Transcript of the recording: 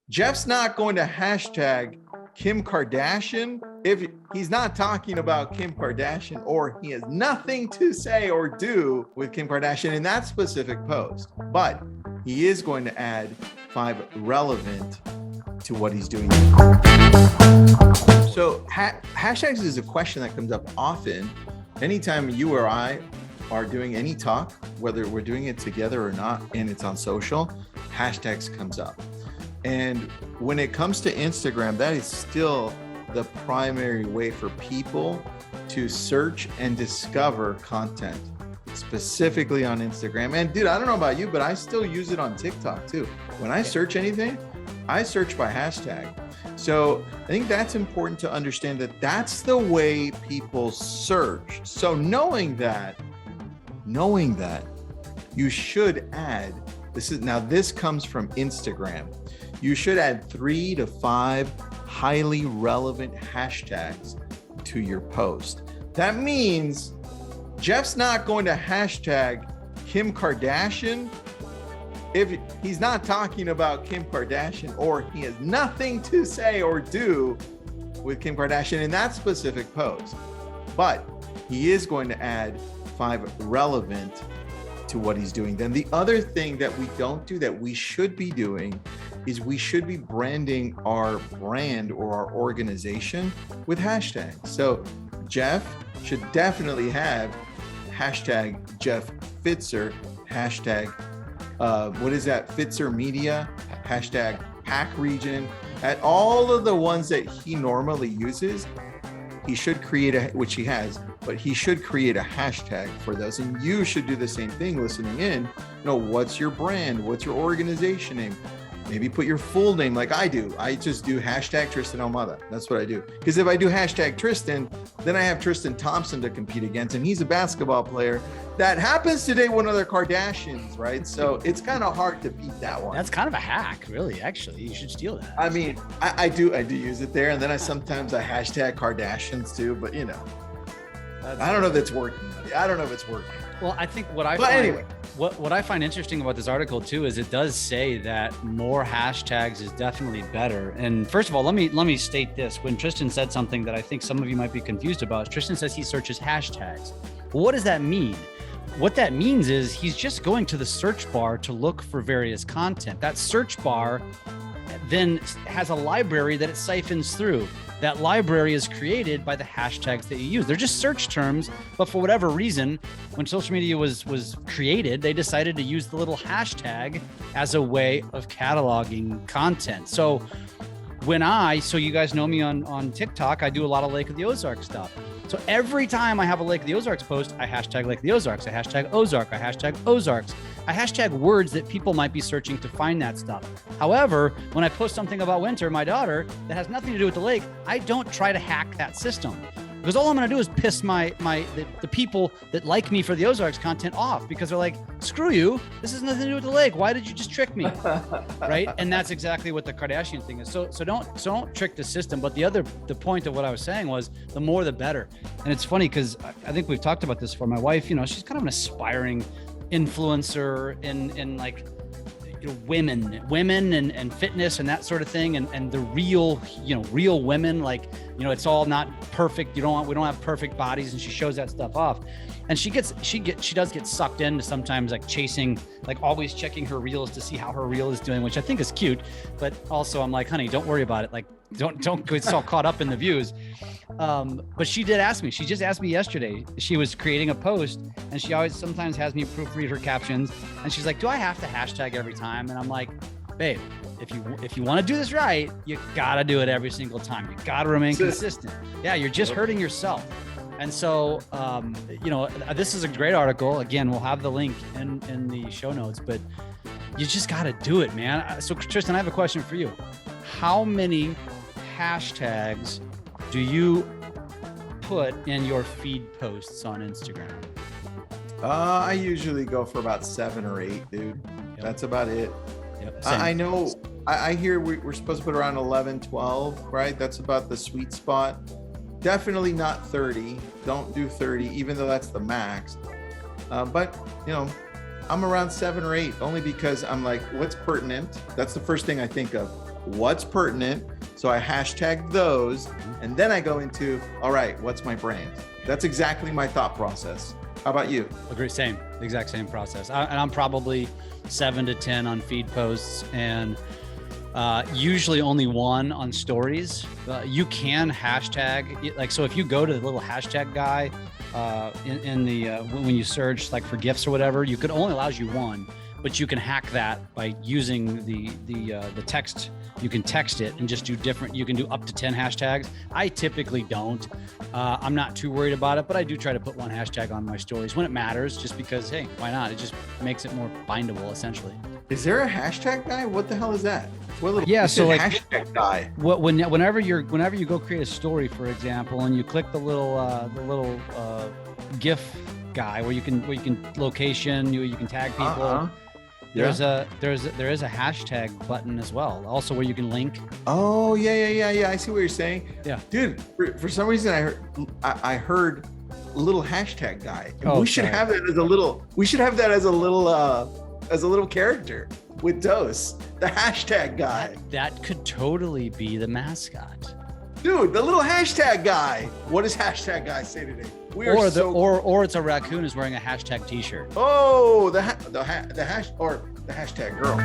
Jeff's not going to hashtag Kim Kardashian if he's not talking about Kim Kardashian or he has nothing to say or do with Kim Kardashian in that specific post. But he is going to add 5 relevant to what he's doing. So hashtags is a question that comes up often. Anytime you or I are doing any talk, whether we're doing it together or not, and it's on social, hashtags comes up. And when it comes to Instagram, that is still the primary way for people to search and discover content, specifically on Instagram. And dude, I don't know about you, but I still use it on TikTok too. When I search anything, I search by hashtag. So I think that's important to understand that that's the way people search. So knowing that, you should add, this comes from Instagram. You should add 3 to 5 highly relevant hashtags to your post. That means Jeff's not going to hashtag Kim Kardashian if he's not talking about Kim Kardashian or he has nothing to say or do with Kim Kardashian in that specific post. But he is going to add 5 relevant to what he's doing. Then the other thing that we don't do that we should be doing is we should be branding our brand or our organization with hashtags. So Jeff should definitely have hashtag Jeff Pfitzer, hashtag Pfitzer Media, hashtag Pack Region. At all of the ones that he normally uses, he should create which he has, but he should create a hashtag for those. And you should do the same thing listening in. What's your brand? What's your organization name? Maybe put your full name like I do. I just do hashtag Tristan Ahumada. That's what I do. Because if I do hashtag Tristan, then I have Tristan Thompson to compete against. And he's a basketball player that happens to date one of their Kardashians, right? So it's kind of hard to beat that one. That's kind of a hack, really, actually. You should steal that. I mean, I do use it there. And then I hashtag Kardashians too, but I don't know if it's working. Well, I think what I find interesting about this article too is it does say that more hashtags is definitely better. And first of all, let me state this. When Tristan said something that I think some of you might be confused about, Tristan says he searches hashtags. Well, what does that mean? What that means is he's just going to the search bar to look for various content. That search bar then has a library that it siphons through. That library is created by the hashtags that you use. They're just search terms, but for whatever reason, when social media was created, they decided to use the little hashtag as a way of cataloging content. So you guys know me on TikTok, I do a lot of Lake of the Ozarks stuff. So every time I have a Lake of the Ozarks post, I hashtag Lake of the Ozarks, I hashtag Ozark, I hashtag Ozarks. I hashtag words that people might be searching to find that stuff. However, when I post something about Winter, my daughter, that has nothing to do with the lake, I don't try to hack that system. Because all I'm going to do is piss the people that like me for the Ozarks content off, because they're like, screw you, this has nothing to do with the lake. Why did you just trick me? Right? And that's exactly what the Kardashian thing is. So don't trick the system. But the point of what I was saying was the more the better. And it's funny because I think we've talked about this for my wife. She's kind of an aspiring influencer in like women and fitness and that sort of thing, and the real women, like it's all not perfect. We don't have perfect bodies, and she shows that stuff off, and she does get sucked into sometimes like chasing, like always checking her reels to see how her reel is doing, which I think is cute, but also I'm like, honey, don't worry about it, like don't get so caught up in the views. But she just asked me yesterday. She was creating a post, and she always sometimes has me proofread her captions, and she's like, do I have to hashtag every time? And I'm like, babe, if you want to do this right, you gotta do it every single time. You gotta remain consistent. Yeah, you're just hurting yourself. And so this is a great article. Again, we'll have the link in the show notes, but you just gotta do it, man. So Tristan, I have a question for you. How many hashtags do you put in your feed posts on Instagram? I usually go for about 7 or 8, dude. Yep. That's about it. Yep. I know. I hear we're supposed to put around 11, 12, right? That's about the sweet spot. Definitely not 30. Don't do 30, even though that's the max. But I'm around 7 or 8, only because I'm like, what's pertinent? That's the first thing I think of. what's pertinent. So I hashtag those, and then I go into, all right, what's my brand? That's exactly my thought process. How about you? Agree. Same, the exact same process. And I'm probably 7 to 10 on feed posts, and usually only 1 on stories. You can hashtag, like, so if you go to the little hashtag guy in the when you search like for GIFs or whatever, you could only allows you 1, but you can hack that by using the text. You can text it and just do different. You can do up to 10 hashtags. I typically don't. I'm not too worried about it, but I do try to put 1 hashtag on my stories when it matters, just because, hey, why not? It just makes it more bindable, essentially. Is there a hashtag guy? What the hell is that? Yeah, so like hashtag guy. Whenever you go create a story, for example, and you click the little GIF guy where you can location, you can tag people. There is a hashtag button as well, also where you can link. Oh yeah. I see what you're saying. Yeah, dude. For some reason, I heard little hashtag guy. Oh, we should have that as a little. We should have that as a little character with Dose, the hashtag guy. That could totally be the mascot. Dude, the little hashtag guy. What does hashtag guy say today? Or it's a raccoon is wearing a hashtag t-shirt. Oh, the hashtag girl.